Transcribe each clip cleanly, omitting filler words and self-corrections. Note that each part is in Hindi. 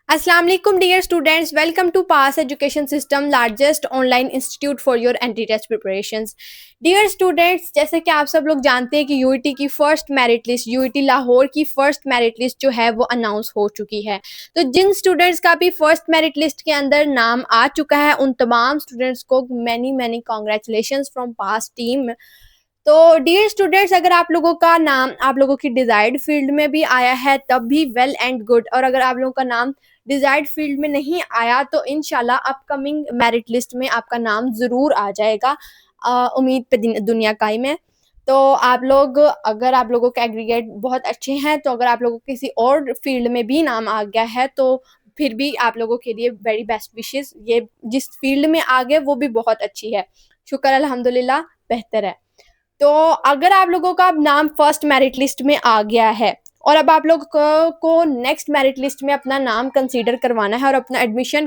अस्सलाम वालेकुम dear students, welcome to pass education system largest online institute for your entry test preparations. Dear students, जैसे कि आप सब लोग जानते हैं कि यूईटी की first merit list, UET Lahore की फर्स्ट मेरिट लिस्ट जो है वो अनाउंस हो चुकी है। तो जिन स्टूडेंट्स का भी फर्स्ट मेरिट लिस्ट के अंदर नाम आ चुका है उन तमाम स्टूडेंट्स को many many congratulations from pass team. तो डियर स्टूडेंट्स, अगर आप लोगों का नाम आप लोगों की डिजायर्ड फील्ड में भी आया है तब भी वेल एंड गुड, और अगर आप लोगों का नाम डिजायर्ड फील्ड में नहीं आया तो इंशाल्लाह अपकमिंग मेरिट लिस्ट में आपका नाम ज़रूर आ जाएगा। उम्मीद पे दुनिया कायम है। तो आप लोग, अगर आप लोगों के एग्रीगेट बहुत अच्छे हैं तो अगर आप लोगों को किसी और फील्ड में भी नाम आ गया है तो फिर भी आप लोगों के लिए वेरी बेस्ट विशेस। ये जिस फील्ड में आ गए वो भी बहुत अच्छी है, शुक्र अल्हम्दुलिल्लाह, बेहतर है। तो अगर आप लोगों का नाम फर्स्ट मेरिट लिस्ट में आ गया है और अब आप लोग को नेक्स्ट मेरिट लिस्ट में अपना नाम कंसीडर करवाना है और अपना एडमिशन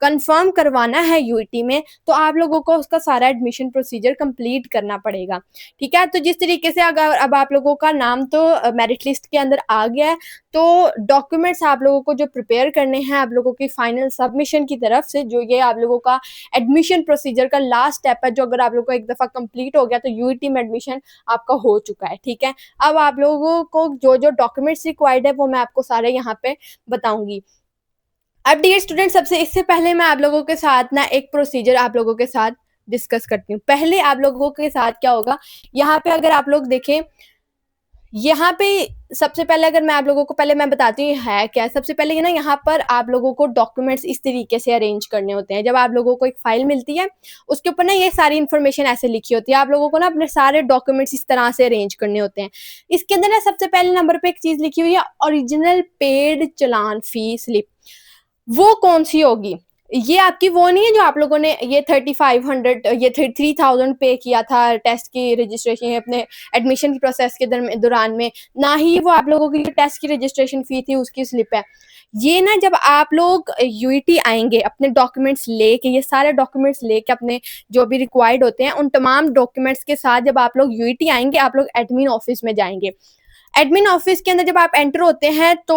कंफर्म करवाना है यूईटी में, तो आप लोगों को उसका सारा एडमिशन प्रोसीजर कंप्लीट करना पड़ेगा। ठीक है, तो जिस तरीके से अगर अब आप लोगों का नाम तो मेरिट लिस्ट के अंदर आ गया है, तो डॉक्यूमेंट्स आप लोगों को जो प्रिपेयर करने हैं आप लोगों की फाइनल सबमिशन की तरफ से, जो ये आप लोगों का एडमिशन प्रोसीजर का लास्ट स्टेप है, जो अगर आप लोगों को एक दफ़ा कंप्लीट हो गया तो यूईटी में एडमिशन आपका हो चुका है। ठीक है, अब आप लोगों को जो जो डॉक्यूमेंट्स रिक्वायर्ड है वो मैं आपको सारे यहाँ पे बताऊंगी। अब डियर स्टूडेंट, सबसे इससे पहले मैं आप लोगों के साथ ना एक प्रोसीजर आप लोगों के साथ डिस्कस करती हूँ। पहले आप लोगों के साथ क्या होगा, यहाँ पे अगर आप लोग देखें, यहाँ पे सबसे पहले अगर मैं आप लोगों को पहले मैं बताती हूँ है क्या। सबसे पहले ना यहाँ पर आप लोगों को डॉक्यूमेंट्स इस तरीके से अरेंज करने होते हैं। जब आप लोगों को एक फाइल मिलती है उसके ऊपर ना ये सारी इन्फॉर्मेशन ऐसे लिखी होती है, आप लोगों को ना अपने सारे डॉक्यूमेंट्स इस तरह से अरेंज करने होते हैं। इसके अंदर ना सबसे पहले नंबर पे एक चीज लिखी हुई है, ओरिजिनल पेड चलान फी स्लिप। वो कौन सी होगी? ये आपकी वो नहीं है जो आप लोगों ने ये 3500 ये 3000 पे किया था टेस्ट की रजिस्ट्रेशन अपने एडमिशन की प्रोसेस के दौरान में, ना ही वो आप लोगों की टेस्ट की रजिस्ट्रेशन फी थी उसकी स्लिप है। ये ना जब आप लोग यूईटी आएंगे अपने डॉक्यूमेंट्स लेके, ये सारे डॉक्यूमेंट्स लेके अपने जो भी रिक्वायर्ड होते हैं उन तमाम डॉक्यूमेंट्स के साथ जब आप लोग यूईटी आएंगे आप लोग एडमिन ऑफिस में जाएंगे। एडमिन ऑफिस के अंदर जब आप एंटर होते हैं तो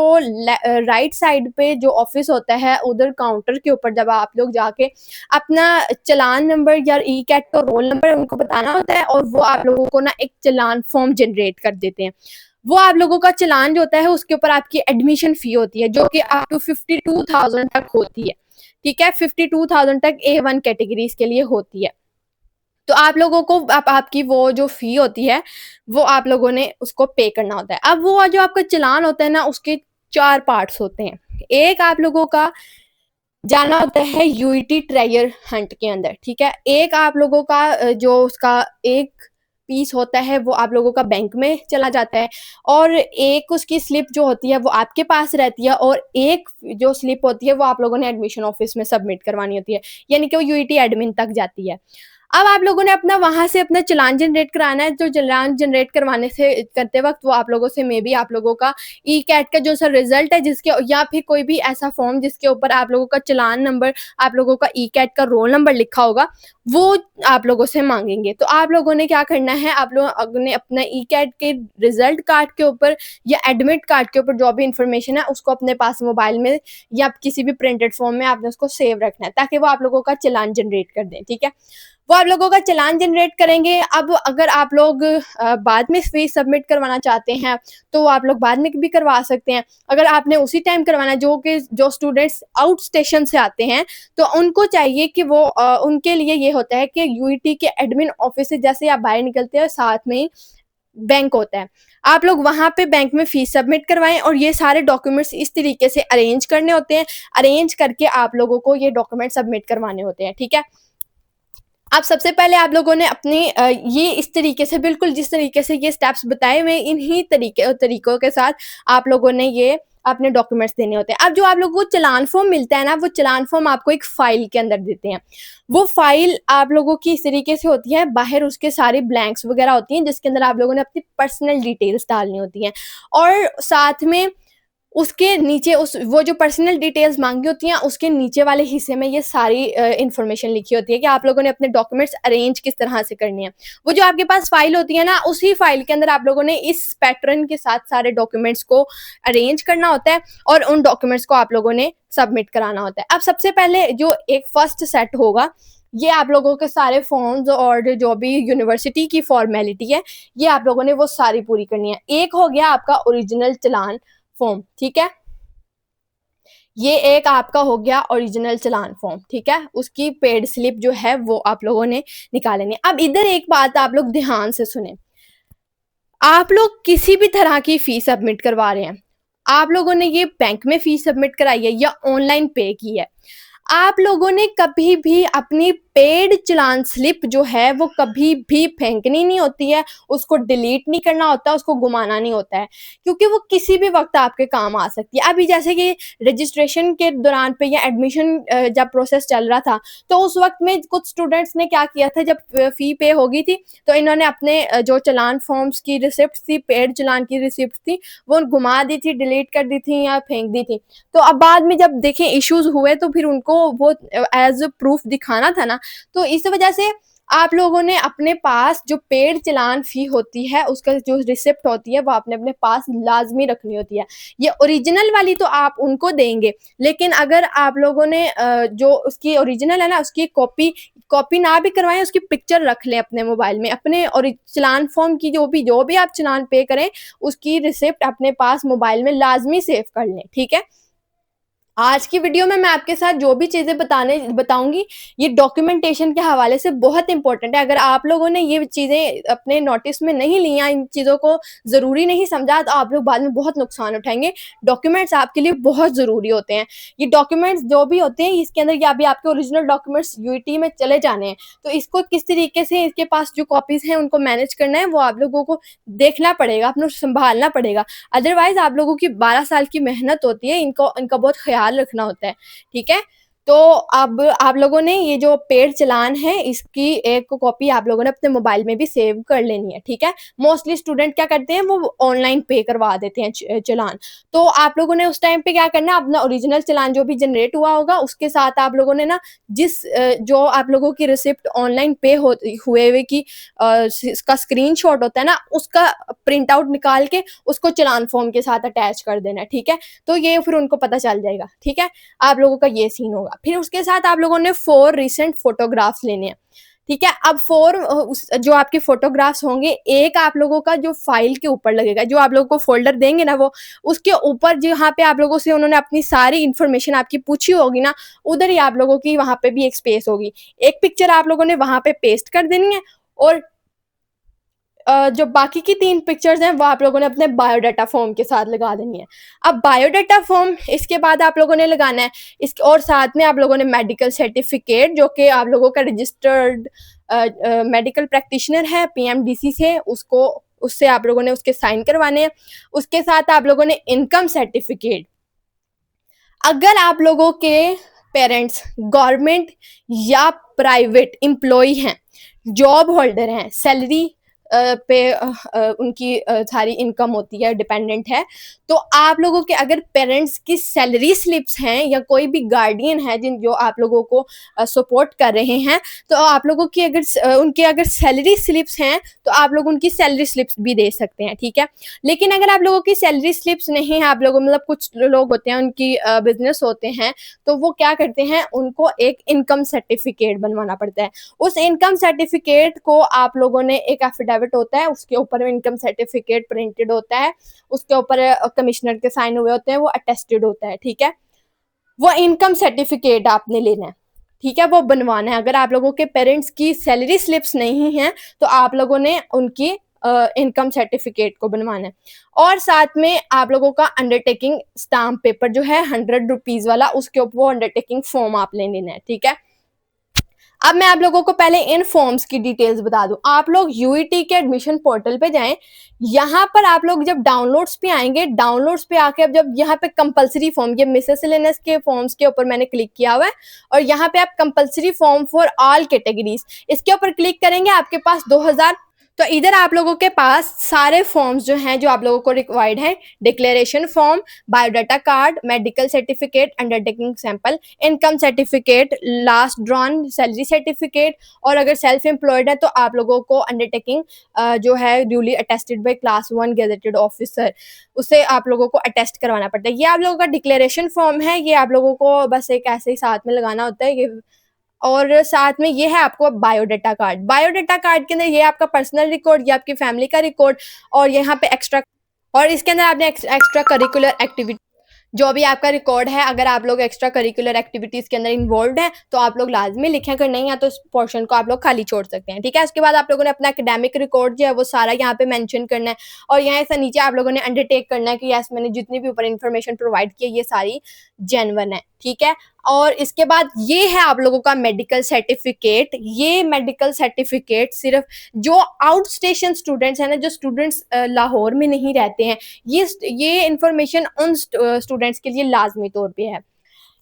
राइट साइड पे जो ऑफिस होता है उधर काउंटर के ऊपर जब आप लोग जाके अपना चलान नंबर या ई कैट का रोल नंबर उनको बताना होता है और वो आप लोगों को ना एक चलान फॉर्म जनरेट कर देते हैं। वो आप लोगों का चलान जो होता है उसके ऊपर आपकी एडमिशन फी होती है जो कि अप टू 52,000 तक होती है। ठीक है, 52,000 तक A1 कैटेगरीज के लिए होती है। तो आप लोगों को आपकी वो जो फी होती है वो आप लोगों ने उसको पे करना होता है। अब वो जो आपका चलान होता है ना उसके 4 पार्ट्स होते हैं। एक आप लोगों का जाना होता है यूईटी ट्रेजर हंट के अंदर। ठीक है, एक आप लोगों का जो उसका एक पीस होता है वो आप लोगों का बैंक में चला जाता है, और एक उसकी स्लिप जो होती है वो आपके पास रहती है, और एक जो स्लिप होती है वो आप लोगों ने एडमिशन ऑफिस में सबमिट करवानी होती है, यानी कि वो यूईटी एडमिन तक जाती है। अब आप लोगों ने अपना वहां से अपना चलान जनरेट कराना है। जो चलान जनरेट करवाने से करते वक्त वो आप लोगों से मे बी आप लोगों का ई कैट का जो सा रिजल्ट है जिसके, या फिर कोई भी ऐसा फॉर्म जिसके ऊपर आप लोगों का चलान नंबर, आप लोगों का ई कैट का रोल नंबर लिखा होगा, वो आप लोगों से मांगेंगे। तो आप लोगों ने क्या करना है, आप लोगों ने अपना ई कैट के रिजल्ट कार्ड के ऊपर या एडमिट कार्ड के ऊपर जो भी इंफॉर्मेशन है उसको अपने पास मोबाइल में या किसी भी प्रिंटेड फॉर्म में आपने उसको सेव रखना है ताकि वो आप लोगों का चलान जनरेट कर दें। ठीक है, वो आप लोगों का चलान जनरेट करेंगे। अब अगर आप लोग बाद में फीस सबमिट करवाना चाहते हैं तो वो आप लोग बाद में भी करवा सकते हैं। अगर आपने उसी टाइम करवाना है, जो स्टूडेंट्स आउट स्टेशन से आते हैं तो उनको चाहिए कि वो उनके लिए ये होता है कि यूईटी के एडमिन ऑफिस से जैसे आप बाहर निकलते हैं साथ में ही बैंक होता है, आप लोग वहां पे बैंक में फीस सबमिट करवाएं और ये सारे डॉक्यूमेंट्स इस तरीके से अरेंज करने होते हैं। अरेंज करके आप लोगों को ये डॉक्यूमेंट सबमिट करवाने होते हैं। ठीक है, अब सबसे पहले आप लोगों ने अपने ये इस तरीके से, बिल्कुल जिस तरीके से ये स्टेप्स बताए हुए इन्हीं तरीकों के साथ आप लोगों ने ये अपने डॉक्यूमेंट्स देने होते हैं। अब जो आप लोगों को चलान फॉर्म मिलता है ना, वो चलान फॉर्म आपको एक फाइल के अंदर देते हैं। वो फाइल आप लोगों की इस तरीके से होती है, बाहर उसके सारे ब्लैंक्स वगैरह होती हैं जिसके अंदर आप लोगों ने अपनी पर्सनल डिटेल्स डालनी होती हैं, और साथ में उसके नीचे उस वो जो पर्सनल डिटेल्स मांगी होती हैं उसके नीचे वाले हिस्से में ये सारी इंफॉर्मेशन लिखी होती है कि आप लोगों ने अपने डॉक्यूमेंट्स अरेंज किस तरह से करने हैं। वो जो आपके पास फाइल होती है ना, उसी फाइल के अंदर आप लोगों ने इस पैटर्न के साथ सारे डॉक्यूमेंट्स को अरेंज करना होता है और उन डॉक्यूमेंट्स को आप लोगों ने सबमिट कराना होता है। अब सबसे पहले जो एक फर्स्ट सेट होगा, ये आप लोगों के सारे फॉर्म्स और जो भी यूनिवर्सिटी की फॉर्मेलिटी है, ये आप लोगों ने वो सारी पूरी करनी है। एक हो गया आपका ओरिजिनल चालान फॉर्म, ठीक है, ये एक आपका हो गया ओरिजिनल चालान फॉर्म, ठीक है, उसकी पेड स्लिप जो है वो आप लोगों ने निकालनी है। अब इधर एक बात आप लोग ध्यान से सुने, आप लोग किसी भी तरह की फीस सबमिट करवा रहे हैं, आप लोगों ने ये बैंक में फीस सबमिट कराई है या ऑनलाइन पे की है, आप लोगों ने कभी भी अपनी पेड चालान स्लिप जो है वो कभी भी फेंकनी नहीं होती है, उसको डिलीट नहीं करना होता, उसको घुमाना नहीं होता है, क्योंकि वो किसी भी वक्त आपके काम आ सकती है। अभी जैसे कि रजिस्ट्रेशन के दौरान पे या एडमिशन जब प्रोसेस चल रहा था, तो उस वक्त में कुछ स्टूडेंट्स ने क्या किया था, जब फी पे हो गई थी तो इन्होंने अपने जो चालान फॉर्म्स की रिसिप्ट थी, पेड चालान की रिसिप्ट थी, वो घुमा दी थी, डिलीट कर दी थी या फेंक दी थी। तो अब बाद में जब देखें इश्यूज हुए तो फिर उनको वो एज प्रूफ दिखाना था ना, तो इस वजह से आप लोगों ने अपने पास जो पेड चालान फी होती है उसका जो रिसिप्ट होती है वो आपने अपने पास लाजमी रखनी होती है। ये ओरिजिनल वाली तो आप उनको देंगे, लेकिन अगर आप लोगों ने जो उसकी ओरिजिनल है ना उसकी कॉपी ना भी करवाएं, उसकी पिक्चर रख लें अपने मोबाइल में, अपने और चालान फॉर्म की जो भी आप चालान पे करें उसकी रिसिप्ट अपने पास मोबाइल में लाजमी सेव कर लें, ठीक है। आज की वीडियो में मैं आपके साथ जो भी चीज़ें बताऊंगी ये डॉक्यूमेंटेशन के हवाले से बहुत इंपॉर्टेंट है। अगर आप लोगों ने ये चीज़ें अपने नोटिस में नहीं लिया, इन चीज़ों को ज़रूरी नहीं समझा, तो आप लोग बाद में बहुत नुकसान उठाएंगे। डॉक्यूमेंट्स आपके लिए बहुत ज़रूरी होते हैं। ये डॉक्यूमेंट्स जो भी होते हैं इसके अंदर या भी आपके ओरिजिनल डॉक्यूमेंट्स यूईटी में चले जाने हैं, तो इसको किस तरीके से इसके पास जो कॉपीज़ हैं उनको मैनेज करना है वो आप लोगों को देखना पड़ेगा, अपना संभालना पड़ेगा। अदरवाइज आप लोगों की 12 साल की मेहनत होती है, इनका बहुत ख्याल रखना होता है, ठीक है। तो अब आप लोगों ने ये जो पेड चालान है इसकी एक कॉपी आप लोगों ने अपने मोबाइल में भी सेव कर लेनी है, ठीक है। मोस्टली स्टूडेंट क्या करते हैं, वो ऑनलाइन पे करवा देते हैं चालान। तो आप लोगों ने उस टाइम पे क्या करना है, अपना ओरिजिनल चालान जो भी जनरेट हुआ होगा उसके साथ आप लोगों ने ना जो आप लोगों की रिसिप्ट ऑनलाइन पे हुए हुए की इसका स्क्रीनशॉट होता है ना, उसका प्रिंट आउट निकाल के उसको चालान फॉर्म के साथ अटैच कर देना है, ठीक है। तो ये फिर उनको पता चल जाएगा, ठीक है। आप लोगों का ये सीन होगा। फिर उसके साथ आप लोगों ने 4 रिसेंट फोटोग्राफ्स लेने हैं, ठीक है। अब 4 जो आपके फोटोग्राफ्स होंगे, एक आप लोगों का जो फाइल के ऊपर लगेगा, जो आप लोगों को फोल्डर देंगे ना वो उसके ऊपर जहाँ पे आप लोगों से उन्होंने अपनी सारी इंफॉर्मेशन आपकी पूछी होगी ना, उधर ही आप लोगों की वहां पे भी एक स्पेस होगी, एक पिक्चर आप लोगों ने वहां पे पेस्ट कर देनी है, और जो बाकी की 3 पिक्चर्स हैं वो आप लोगों ने अपने बायोडाटा फॉर्म के साथ लगा देनी है। अब बायोडाटा फॉर्म इसके बाद आप लोगों ने लगाना है इसके, और साथ में आप लोगों ने मेडिकल सर्टिफिकेट जो कि आप लोगों का रजिस्टर्ड मेडिकल प्रैक्टिशनर है पीएमडीसी से, उससे आप लोगों ने उसके साइन करवाने हैं। उसके साथ आप लोगों ने इनकम सर्टिफिकेट, अगर आप लोगों के पेरेंट्स गवर्नमेंट या प्राइवेट एम्प्लॉय हैं, जॉब होल्डर हैं, सैलरी पे उनकी सारी इनकम होती है, डिपेंडेंट है, तो आप लोगों के अगर पेरेंट्स की सैलरी स्लिप्स हैं या कोई भी गार्डियन है जो आप लोगों को सपोर्ट कर रहे हैं, तो आप लोगों की उनके अगर सैलरी स्लिप्स हैं तो आप लोग उनकी सैलरी स्लिप्स भी दे सकते हैं, ठीक है। लेकिन अगर आप लोगों की सैलरी स्लिप्स नहीं है, आप लोगों मतलब कुछ लोग होते हैं उनकी बिजनेस होते हैं, तो वो क्या करते हैं, उनको एक इनकम सर्टिफिकेट बनवाना पड़ता है। उस इनकम सर्टिफिकेट को आप लोगों ने, एक एफिडेविट होता है उसके ऊपर इनकम सर्टिफिकेट प्रिंटेड होता है, उसके ऊपर कमिश्नर के साइन हुए होते हैं, वो अटेस्टेड होता है, ठीक है। वो इनकम सर्टिफिकेट आपने लेना है, ठीक है, वो बनवाना है। अगर आप लोगों के पेरेंट्स की सैलरी स्लिप्स नहीं है तो आप लोगों ने उनकी इनकम सर्टिफिकेट को बनवाना है। और साथ में आप लोगों का अंडरटेकिंग स्टाम्प पेपर जो है 100 रुपीज वाला, उसके ऊपर वो अंडरटेकिंग फॉर्म आप ले लेना है, ठीक है। अब मैं आप लोगों को पहले इन फॉर्म्स की डिटेल्स बता दूं। आप लोग यूईटी के एडमिशन पोर्टल पे जाएं, यहाँ पर आप लोग जब डाउनलोड्स पे आएंगे, डाउनलोड्स पे आके अब जब यहाँ पे कंपलसरी फॉर्म, ये मिसेलेनियस के फॉर्म्स के ऊपर मैंने क्लिक किया हुआ है, और यहाँ पे आप compulsory form for all categories इसके ऊपर क्लिक करेंगे, आपके पास तो इधर आप लोगों के पास सारे फॉर्म्स जो हैं जो आप लोगों को रिक्वायर्ड हैं, declaration form, biodata card, medical certificate, undertaking sample, income certificate, last drawn salary certificate, और अगर सेल्फ एम्प्लॉयड है तो आप लोगों को अंडरटेकिंग जो है duly attested bye class 1 gazetted officer, उसे आप लोगों को अटेस्ट करवाना पड़ता है। ये आप लोगों का डिक्लेरेशन फॉर्म है, ये आप लोगों को बस एक ऐसे ही साथ में लगाना होता है ये। और साथ में ये है आपको बायोडाटा कार्ड। बायोडाटा कार्ड के अंदर ये आपका पर्सनल रिकॉर्ड, ये आपकी फैमिली का रिकॉर्ड, और यहाँ पे एक्स्ट्रा, और इसके अंदर आपने एक्स्ट्रा करिकुलर एक्टिविटी जो भी आपका रिकॉर्ड है, अगर आप लोग एक्स्ट्रा करिकुलर एक्टिविटीज के अंदर इन्वॉल्व हैं तो आप लोग लाजमी लिखें, अगर नहीं है तो इस पोर्शन को आप लोग खाली छोड़ सकते हैं। ठीक है, उसके बाद आप लोगों ने अपना एकेडमिक रिकॉर्ड जो है वो सारा यहाँ पे मेंशन करना है, और यहाँ से नीचे आप लोगों ने अंडरटेक करना है कि यस मैंने जितनी भी ऊपर इन्फॉर्मेशन प्रोवाइड की है ये सारी जेन्युइन है। ठीक है, और इसके बाद ये है आप लोगों का मेडिकल सर्टिफिकेट। ये मेडिकल सर्टिफिकेट सिर्फ जो आउट स्टेशन स्टूडेंट्स हैं ना, जो स्टूडेंट्स लाहौर में नहीं रहते हैं, ये इंफॉर्मेशन उन स्टूडेंट्स के लिए लाजमी तौर पे है।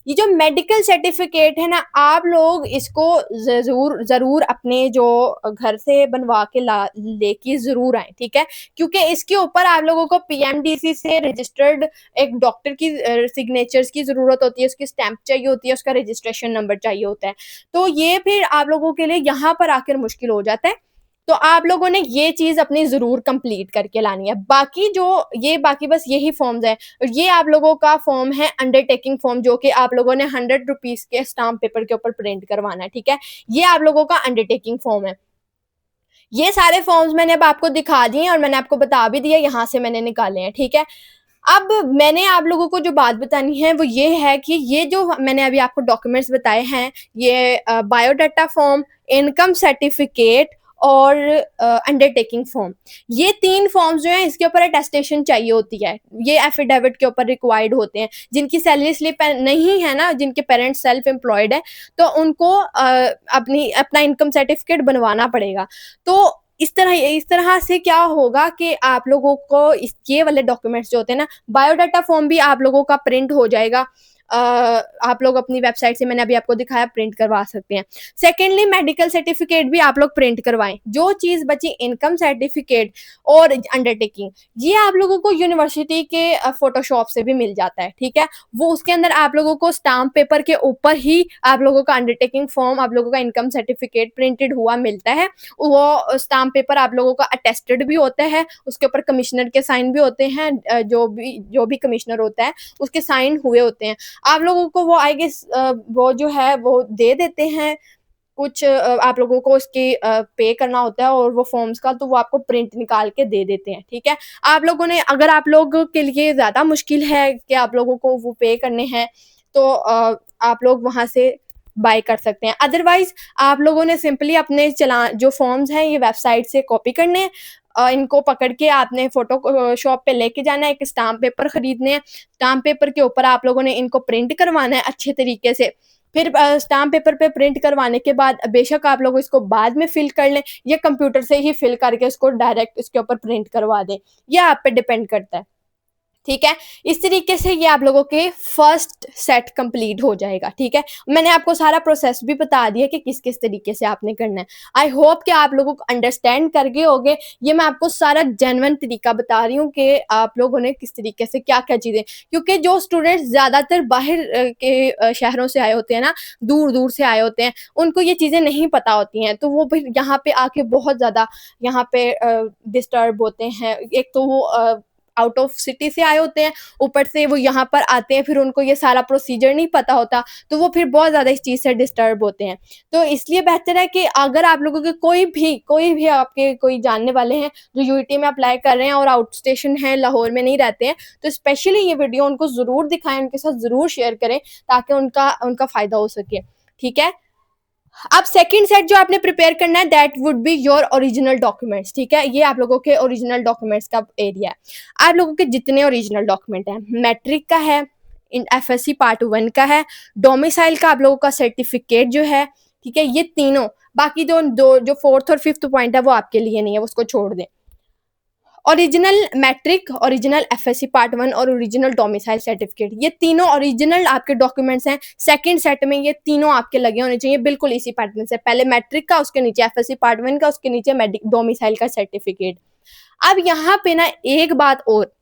ये जो मेडिकल सर्टिफिकेट है ना, आप लोग इसको ज़रूर अपने जो घर से बनवा के लेके ज़रूर आएँ, ठीक है? क्योंकि इसके ऊपर आप लोगों को पीएमडीसी से रजिस्टर्ड एक डॉक्टर की सिग्नेचर्स की ज़रूरत होती है, उसकी स्टैम्प चाहिए होती है, उसका रजिस्ट्रेशन नंबर चाहिए होता है। तो ये फिर आप लोगों के लिए यहाँ पर आकर मुश्किल हो जाता है। तो आप लोगों ने ये चीज़ अपनी ज़रूर कंप्लीट करके लानी है। बाकी बस यही फॉर्म्स हैं, और ये आप लोगों का फॉर्म है अंडरटेकिंग फॉर्म, जो कि आप लोगों ने 100 रुपीज़ के स्टाम्प पेपर के ऊपर प्रिंट करवाना है, ठीक है? ये आप लोगों का अंडरटेकिंग फॉर्म है। ये सारे फॉर्म्स मैंने अब आपको दिखा दिए और मैंने आपको बता भी दिया, यहाँ से मैंने निकाले हैं, ठीक है? अब मैंने आप लोगों को जो बात बतानी है वो ये है कि ये जो मैंने अभी आपको डॉक्यूमेंट्स बताए हैं, ये बायोडाटा फॉर्म, इनकम सर्टिफिकेट और अंडरटेकिंग फॉर्म, ये 3 फॉर्म्स जो हैं इसके ऊपर अटेस्टेशन चाहिए होती है। ये एफिडेविट के ऊपर रिक्वायर्ड होते हैं। जिनकी सैलरी स्लिप नहीं है ना, जिनके पेरेंट्स सेल्फ एम्प्लॉयड है, तो उनको अपना इनकम सर्टिफिकेट बनवाना पड़ेगा। तो इस तरह से क्या होगा कि आप लोगों को ये वाले डॉक्यूमेंट्स जो होते हैं ना, बायोडाटा फॉर्म भी आप लोगों का प्रिंट हो जाएगा। आप लोग अपनी वेबसाइट से, मैंने अभी आपको दिखाया, प्रिंट करवा सकते हैं। सेकेंडली मेडिकल सर्टिफिकेट भी आप लोग प्रिंट करवाएं। जो चीज़ बची इनकम सर्टिफिकेट और अंडरटेकिंग, ये आप लोगों को यूनिवर्सिटी के फोटोशॉप से भी मिल जाता है, ठीक है? वो उसके अंदर आप लोगों को स्टाम्प पेपर के ऊपर ही आप लोगों का अंडरटेकिंग फॉर्म, आप लोगों का इनकम सर्टिफिकेट प्रिंटेड हुआ मिलता है। वो स्टाम्प पेपर आप लोगों का अटेस्टेड भी होता है, उसके ऊपर कमिश्नर के साइन भी होते हैं, जो भी कमिश्नर होता है उसके साइन हुए होते हैं। आप लोगों को वो आई गेस वो जो है वो दे देते हैं। कुछ आप लोगों को उसकी पे करना होता है और वो फॉर्म्स का, तो वो आपको प्रिंट निकाल के दे देते हैं, ठीक है? आप लोगों ने, अगर आप लोगों के लिए ज़्यादा मुश्किल है कि आप लोगों को वो पे करने हैं, तो आप लोग वहाँ से बाय कर सकते हैं। अदरवाइज़ आप लोगों ने सिंपली अपने जो फॉर्म्स हैं ये वेबसाइट से कॉपी करने हैं, इनको पकड़ के आपने फ़ोटो शॉप पे लेके जाना है, एक स्टाम्प पेपर खरीदने हैं, स्टाम्प पेपर के ऊपर आप लोगों ने इनको प्रिंट करवाना है अच्छे तरीके से। फिर स्टाम्प पेपर पे प्रिंट करवाने के बाद बेशक आप लोग इसको बाद में फिल कर लें, या कंप्यूटर से ही फिल करके उसको डायरेक्ट इसके ऊपर प्रिंट करवा दें, ये आप पे डिपेंड करता है। ठीक है, इस तरीके से ये आप लोगों के फर्स्ट सेट कंप्लीट हो जाएगा। ठीक है, मैंने आपको सारा प्रोसेस भी बता दिया कि किस किस तरीके से आपने करना है। आई होप कि आप लोगों को अंडरस्टैंड कर गए होंगे। ये मैं आपको सारा जेन्युइन तरीका बता रही हूँ कि आप लोगों ने किस तरीके से क्या क्या चीज़ें, क्योंकि जो स्टूडेंट्स ज़्यादातर बाहर के शहरों से आए होते हैं ना, दूर दूर से आए होते हैं, उनको ये चीज़ें नहीं पता होती हैं, तो वो फिर यहाँ पे आके बहुत ज़्यादा यहाँ पे डिस्टर्ब होते हैं। एक तो वो आउट ऑफ सिटी से आए होते हैं, ऊपर से वो यहाँ पर आते हैं, फिर उनको ये सारा प्रोसीजर नहीं पता होता, तो वो फिर बहुत ज़्यादा इस चीज़ से डिस्टर्ब होते हैं। तो इसलिए बेहतर है कि अगर आप लोगों के कोई भी आपके कोई जानने वाले हैं जो यूईटी में अप्लाई कर रहे हैं और आउट स्टेशन है, लाहौर में नहीं रहते हैं, तो स्पेशली ये वीडियो उनको ज़रूर दिखाएं, उनके साथ ज़रूर शेयर करें, ताकि उनका फ़ायदा हो सके। ठीक है, अब सेकंड सेट जो आपने प्रिपेयर करना है, that would be your original documents. ठीक है, ये आप लोगों के ओरिजिनल डॉक्यूमेंट्स का एरिया है। आप लोगों के जितने ओरिजिनल डॉक्यूमेंट हैं, मैट्रिक का है, एफएससी पार्ट 1 का है, डोमिसाइल का आप लोगों का सर्टिफिकेट जो है, ठीक है, ये तीनों। बाकी जो फोर्थ और फिफ्थ पॉइंट है वो आपके लिए नहीं है, उसको छोड़ दें। Original matric, original FSc part 1 और ओरिजिनल डोमिसाइल सर्टिफिकेट, ये तीनों ओरिजिनल आपके डॉक्यूमेंट्स हैं। सेकंड सेट में ये तीनों आपके लगे होने चाहिए बिल्कुल इसी पैटर्न से, पहले मैट्रिक का, उसके नीचे एफएससी पार्ट 1 का, उसके नीचे डोमिसाइल का सर्टिफिकेट। अब यहाँ पे ना एक बात और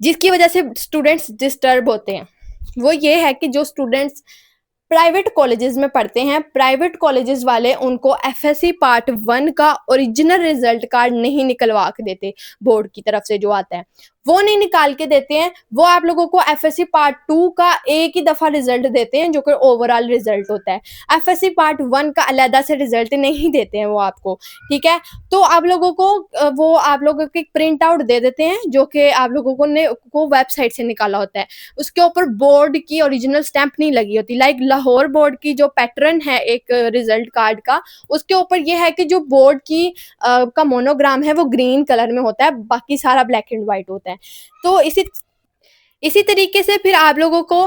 जिसकी वजह से स्टूडेंट्स डिस्टर्ब होते हैं, वो ये है कि जो स्टूडेंट्स प्राइवेट कॉलेजेस में पढ़ते हैं, प्राइवेट कॉलेजेस वाले उनको एफएससी पार्ट 1 का ओरिजिनल रिजल्ट कार्ड नहीं निकलवा के देते, बोर्ड की तरफ से जो आता है वो नहीं निकाल के देते हैं। वो आप लोगों को एफएससी पार्ट 2 का एक ही दफा रिजल्ट देते हैं जो कि ओवरऑल रिजल्ट होता है। एफएससी पार्ट 1 का अलहदा से रिजल्ट नहीं देते हैं वो आपको, ठीक है। तो आप लोगों को वो आप लोगों को एक प्रिंट आउट दे देते हैं जो कि आप लोगों को वेबसाइट से निकाला होता है। उसके ऊपर बोर्ड की ओरिजिनल स्टैंप नहीं लगी होती। लाइक लाहौर बोर्ड की जो पैटर्न है एक रिजल्ट कार्ड का, उसके ऊपर ये है कि जो बोर्ड की का मोनोग्राम है वो ग्रीन कलर में होता है, बाकी सारा ब्लैक एंड व्हाइट होता है। तो इसी तरीके से फिर आप लोगों को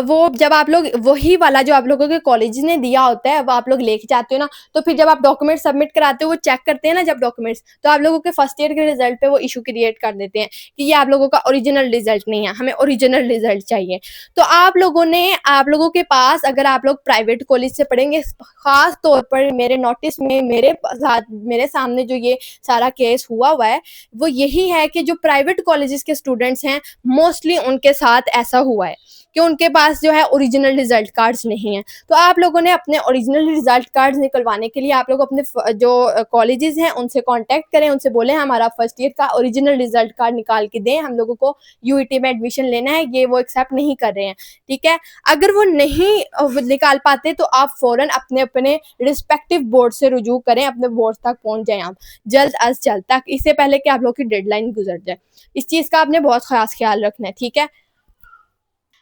वो जब आप लोग वही वाला जो आप लोगों के कॉलेज ने दिया होता है वो आप लोग लेके जाते हो ना, तो फिर जब आप डॉक्यूमेंट सबमिट कराते हो वो चेक करते हैं ना जब डॉक्यूमेंट्स, तो आप लोगों के फर्स्ट ईयर के रिजल्ट पे वो इशू क्रिएट कर देते हैं कि ये आप लोगों का ओरिजिनल रिजल्ट नहीं है, हमें ओरिजिनल रिजल्ट चाहिए। तो आप लोगों के पास अगर आप लोग प्राइवेट कॉलेज से पढ़ेंगे, खास तौर पर मेरे नोटिस में मेरे सामने जो ये सारा केस हुआ है वो यही है कि जो प्राइवेट कॉलेजेस के स्टूडेंट्स हैं मोस्टली उनके साथ ऐसा हुआ है कि उनके पास जो है ओरिजिनल रिजल्ट कार्ड्स नहीं है। तो आप लोगों ने अपने ओरिजिनल रिजल्ट कार्ड्स निकलवाने के लिए आप लोग अपने जो कॉलेजेस हैं उनसे कांटेक्ट करें, उनसे बोलें हमारा फर्स्ट ईयर का ओरिजिनल रिजल्ट कार्ड निकाल के दें, हम लोगों को यूईटी में एडमिशन लेना है, ये वो एक्सेप्ट नहीं कर रहे हैं, ठीक है। अगर वो नहीं निकाल पाते तो आप फौरन अपने अपने रिस्पेक्टिव बोर्ड से रुजू करें, अपने बोर्ड तक पहुंच जाएं आप जल्द अज जल्द, तक इससे पहले कि आप लोग की डेडलाइन गुजर जाए। इस चीज का आपने बहुत खास ख्याल रखना है, ठीक है।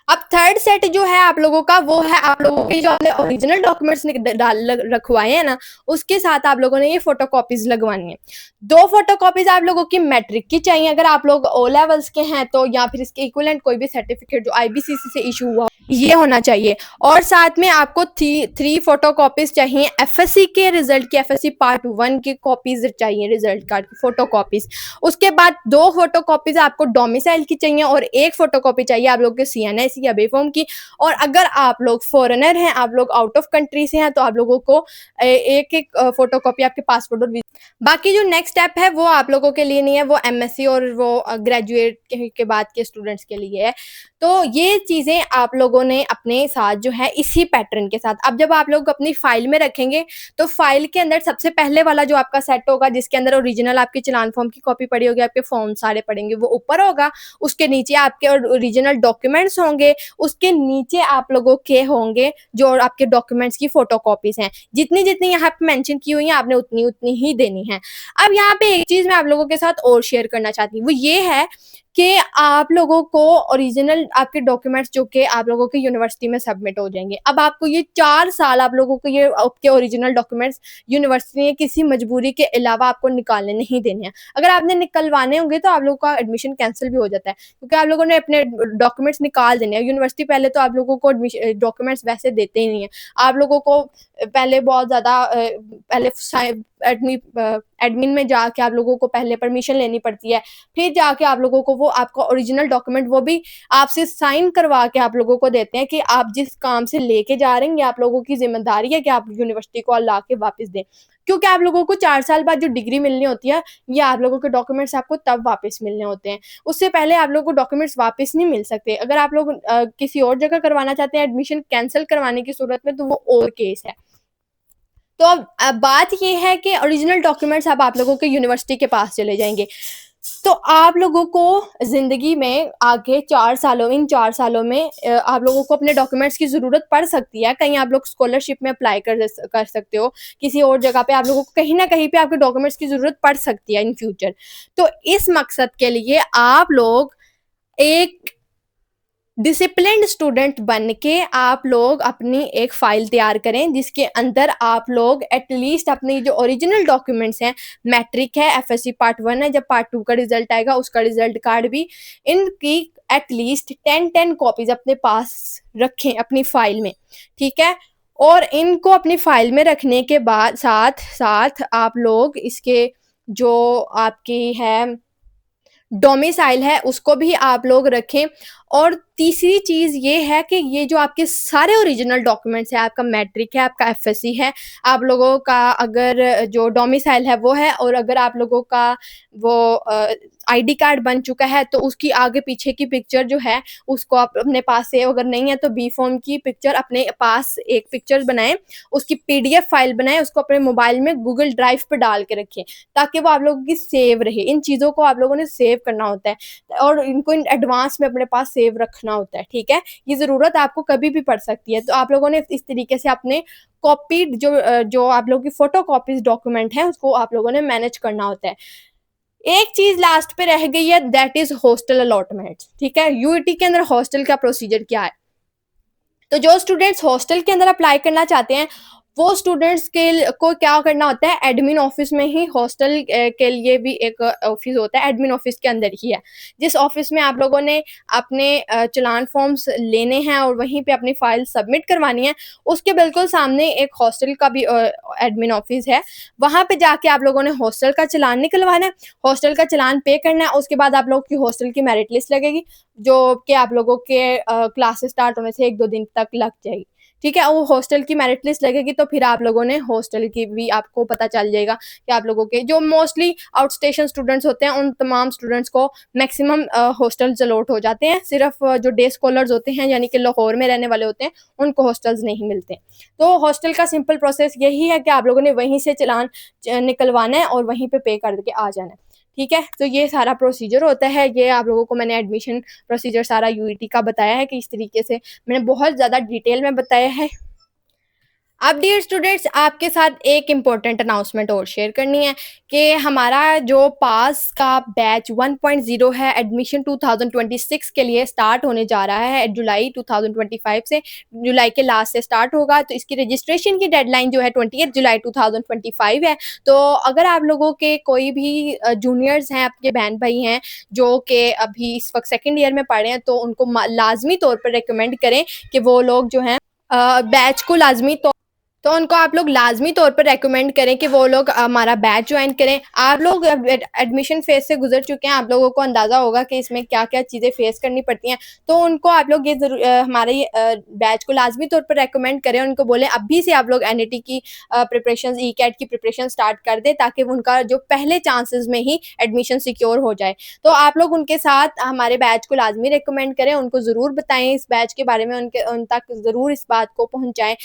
अब थर्ड सेट जो है आप लोगों का वो है आप लोगों के जो आपने ओरिजिनल डॉक्यूमेंट्स डाल रखवाए हैं ना, उसके साथ आप लोगों ने ये फोटोकॉपीज लगवानी है। 2 फोटोकॉपीज आप लोगों की मैट्रिक की चाहिए अगर आप लोग ओ लेवल्स के हैं तो, या फिर इसके इक्विवेलेंट कोई भी सर्टिफिकेट जो आईबीसीसी से इशू हुआ ये होना चाहिए। और साथ में आपको 3 फोटोकॉपीज चाहिए एफएससी के रिजल्ट की, एफएससी पार्ट 1 की कॉपीज चाहिए रिजल्ट कार्ड की फोटोकॉपीज। उसके बाद 2 फोटोकॉपीज आपको डोमिसाइल की चाहिए और 1 फोटोकॉपी चाहिए आप लोग के सीएनएस या बेफॉर्म की। और अगर आप लोग फॉरेनर हैं, आप लोग आउट ऑफ कंट्री से हैं, तो आप लोगों को एक एक फोटोकॉपी आपके पासपोर्ट और बाकी जो नेक्स्ट स्टेप है वो आप लोगों के लिए नहीं है, वो एमएससी और वो ग्रेजुएट के बाद के स्टूडेंट्स के लिए है। तो ये चीज़ें आप लोगों ने अपने साथ जो है इसी पैटर्न के साथ, अब जब आप लोग अपनी फाइल में रखेंगे तो फाइल के अंदर सबसे पहले वाला जो आपका सेट होगा जिसके अंदर ओरिजिनल आपकी चालान फॉर्म की कॉपी पड़ी होगी, आपके फॉर्म सारे पड़ेंगे, वो ऊपर होगा। उसके नीचे आपके ओरिजिनल डॉक्यूमेंट्स होंगे, उसके नीचे आप लोगों के होंगे जो आपके डॉक्यूमेंट्स की फोटोकॉपीज हैं। जितनी जितनी यहाँ पे मेंशन की हुई है आपने उतनी उतनी ही देनी है। अब यहाँ पे एक चीज मैं आप लोगों के साथ और शेयर करना चाहती हूँ, वो ये है कि आप लोगों को ओरिजिनल आपके डॉक्यूमेंट्स जो कि आप लोगों के यूनिवर्सिटी में सबमिट हो जाएंगे। अब आपको ये 4 साल आप लोगों को ये आपके ओरिजिनल डॉक्यूमेंट्स यूनिवर्सिटी ने किसी मजबूरी के अलावा आपको निकालने नहीं देने हैं। अगर आपने निकलवाने होंगे तो आप लोगों का एडमिशन कैंसिल भी हो जाता है, क्योंकि आप लोगों ने अपने डॉक्यूमेंट्स निकाल देने हैं। यूनिवर्सिटी पहले तो आप लोगों को डॉक्यूमेंट्स वैसे देते ही नहीं है, आप लोगों को पहले बहुत ज़्यादा पहले एडमिन में जाके आप लोगों को पहले परमिशन लेनी पड़ती है, फिर जाके आप लोगों को वो आपका ओरिजिनल डॉक्यूमेंट वो भी आपसे साइन करवा के आप लोगों को देते हैं कि आप जिस काम से लेके जा रहे हैं ये आप लोगों की जिम्मेदारी है कि आप यूनिवर्सिटी को ला के वापस दें। क्योंकि आप लोगों को 4 साल बाद जो डिग्री मिलनी होती है ये आप लोगों के डॉक्यूमेंट्स आपको तब वापस मिलने होते हैं, उससे पहले आप लोगों को डॉक्यूमेंट्स वापस नहीं मिल सकते। अगर आप लोग किसी और जगह करवाना चाहते हैं एडमिशन कैंसिल करवाने की सूरत में तो वो और केस है। तो अब बात ये है कि ओरिजिनल डॉक्यूमेंट्स अब आप लोगों के यूनिवर्सिटी के पास चले जाएंगे। तो आप लोगों को ज़िंदगी में आगे इन 4 सालों में आप लोगों को अपने डॉक्यूमेंट्स की ज़रूरत पड़ सकती है। कहीं आप लोग स्कॉलरशिप में अप्लाई कर सकते हो, किसी और जगह पे आप लोगों को कहीं न कहीं पे आपके डॉक्यूमेंट्स की ज़रूरत पड़ सकती है इन फ्यूचर। तो इस मकसद के लिए आप लोग एक डिसिप्लिन्ड स्टूडेंट बन के आप लोग अपनी एक फाइल तैयार करें जिसके अंदर आप लोग एटलीस्ट अपनी जो ओरिजिनल डॉक्यूमेंट्स हैं, मैट्रिक है, एफएससी पार्ट 1 है, जब पार्ट 2 का रिजल्ट आएगा उसका रिजल्ट कार्ड भी, इनकी एटलीस्ट 10 कॉपीज अपने पास रखें अपनी फाइल में, ठीक है। और इनको अपनी फाइल में रखने के बाद साथ साथ आप लोग इसके जो आपकी है डोमिसाइल है उसको भी आप लोग रखें। और तीसरी चीज़ ये है कि ये जो आपके सारे ओरिजिनल डॉक्यूमेंट्स हैं, आपका मैट्रिक है, आपका एफएससी है, आप लोगों का अगर जो डोमिसाइल है वो है, और अगर आप लोगों का वो आईडी कार्ड बन चुका है तो उसकी आगे पीछे की पिक्चर जो है उसको आप अपने पास सेव, अगर नहीं है तो बी फॉर्म की पिक्चर अपने पास एक पिक्चर बनाएं, उसकी पीडीएफ फाइल बनाएं, उसको अपने मोबाइल में गूगल ड्राइव पर डाल के रखें ताकि वो आप लोगों की सेव रहे। इन चीज़ों को आप लोगों ने सेव करना होता है और इनको इन एडवांस में अपने पास सेव रखना होता है, ठीक है। ये ज़रूरत आपको कभी भी पड़ सकती है, तो आप लोगों ने इस तरीके से अपने कॉपीड जो आप लोगों की फोटो कॉपीज डॉक्यूमेंट है उसको आप लोगों ने मैनेज करना होता है। एक चीज लास्ट पे रह गई है, दैट इज हॉस्टल अलॉटमेंट, ठीक है। यूईटी के अंदर हॉस्टल का प्रोसीजर क्या है? तो जो स्टूडेंट्स हॉस्टल के अंदर अप्लाई करना चाहते हैं वो स्टूडेंट्स के को क्या करना होता है, एडमिन ऑफिस में ही हॉस्टल के लिए भी एक ऑफिस होता है, एडमिन ऑफिस के अंदर ही है, जिस ऑफिस में आप लोगों ने अपने चलान फॉर्म्स लेने हैं और वहीं पे अपनी फाइल सबमिट करवानी है। उसके बिल्कुल सामने एक हॉस्टल का भी एडमिन ऑफिस है, वहाँ पे जाके आप लोगों ने हॉस्टल का चलान निकलवाना है, हॉस्टल का चलान पे करना है। उसके बाद आप लोग की हॉस्टल की मेरिट लिस्ट लगेगी जो कि आप लोगों के क्लासेस स्टार्ट होने से 1-2 दिन तक लग जाएगी, ठीक है। वो हॉस्टल की मेरिट लिस्ट लगेगी तो फिर आप लोगों ने हॉस्टल की भी आपको पता चल जाएगा कि आप लोगों के जो मोस्टली आउट स्टेशन स्टूडेंट्स होते हैं उन तमाम स्टूडेंट्स को मैक्सिमम हॉस्टल्स अलॉट हो जाते हैं, सिर्फ जो डे स्कॉलर्स होते हैं यानी कि लाहौर में रहने वाले होते हैं उनको हॉस्टल्स नहीं मिलते। तो हॉस्टल का सिंपल प्रोसेस यही है कि आप लोगों ने वहीं से चलान निकलवाना है और वहीं पे करके आ जाना है, ठीक है। तो ये सारा प्रोसीजर होता है, ये आप लोगों को मैंने एडमिशन प्रोसीजर सारा यूईटी का बताया है कि इस तरीके से मैंने बहुत ज़्यादा डिटेल में बताया है। अब डियर स्टूडेंट्स आपके साथ एक इम्पॉर्टेंट अनाउंसमेंट और शेयर करनी है कि हमारा जो पास का बैच 1.0 है एडमिशन 2026 के लिए स्टार्ट होने जा रहा है जुलाई 2025 से, जुलाई के लास्ट से स्टार्ट होगा। तो इसकी रजिस्ट्रेशन की डेडलाइन जो है 28 जुलाई 2025 है। तो अगर आप लोगों के कोई भी जूनियर्स हैं, आपके बहन भाई हैं जो कि अभी इस वक्त सेकेंड ईयर में पढ़ रहे हैं, तो उनको लाजमी तौर पर रिकमेंड करें कि वो लोग जो हैं बैच को लाजमी तो उनको आप लोग लाजमी तौर पर रेकमेंड करें कि वो लोग हमारा बैच ज्वाइन करें। आप लोग एडमिशन फेज से गुजर चुके हैं, आप लोगों को अंदाज़ा होगा कि इसमें क्या क्या चीज़ें फेस करनी पड़ती हैं। तो उनको आप लोग ये ज़रूर हमारे बैच को लाजमी तौर पर रेकमेंड करें, उनको बोलें अभी से आप लोग एनईटी की प्रिपरेशन, ई कैट की प्रिपरेशन स्टार्ट कर दें ताकि उनका जो पहले चांसेस में ही एडमिशन सिक्योर हो जाए। तो आप लोग उनके साथ हमारे बैच को लाजमी रिकमेंड करें, उनको ज़रूर बताएं इस बैच के बारे में, उन तक ज़रूर इस बात को पहुँचाएँ।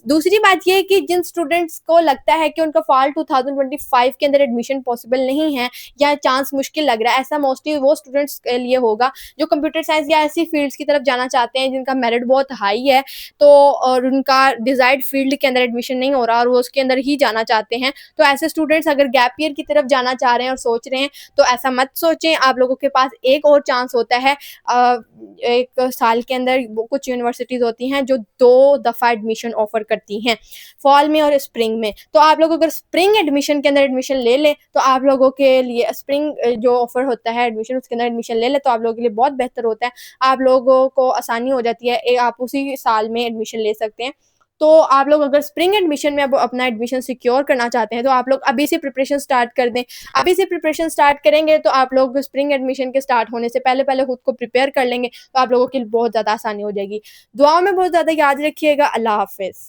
दूसरी बात ये है कि जिन स्टूडेंट्स को लगता है कि उनका फॉल 2025 के अंदर एडमिशन पॉसिबल नहीं है या चांस मुश्किल लग रहा है, ऐसा मोस्टली वो स्टूडेंट्स के लिए होगा जो कंप्यूटर साइंस या ऐसी फील्ड्स की तरफ जाना चाहते हैं जिनका मेरिट बहुत हाई है, तो और उनका डिजायर्ड फील्ड के अंदर एडमिशन नहीं हो रहा और वो उसके अंदर ही जाना चाहते हैं। तो ऐसे स्टूडेंट्स अगर गैप ईयर की तरफ जाना चाह रहे हैं और सोच रहे हैं तो ऐसा मत सोचें, आप लोगों के पास एक और चांस होता है। एक साल के अंदर कुछ यूनिवर्सिटीज़ होती हैं जो 2 दफ़ा एडमिशन ऑफर करती हैं, फॉल में और स्प्रिंग में। तो आप लोग अगर स्प्रिंग एडमिशन के अंदर एडमिशन ले लें तो आप लोगों के लिए स्प्रिंग जो ऑफर होता है एडमिशन उसके अंदर एडमिशन ले लें तो आप लोगों के लिए बहुत बेहतर होता है, आप लोगों को आसानी हो जाती है, आप उसी साल में एडमिशन ले सकते हैं। तो आप लोग अगर स्प्रिंग एडमिशन में अब अपना एडमिशन सिक्योर करना चाहते हैं तो आप लोग अभी से प्रिपरेशन स्टार्ट कर दें। अभी से प्रिपरेशन स्टार्ट करेंगे तो आप लोग स्प्रिंग एडमिशन के स्टार्ट होने से पहले पहले खुद को प्रिपेयर कर लेंगे तो आप लोगों के लिए बहुत ज़्यादा आसानी हो जाएगी। दुआओं में बहुत ज़्यादा याद रखिएगा। अल्लाह हाफिज़।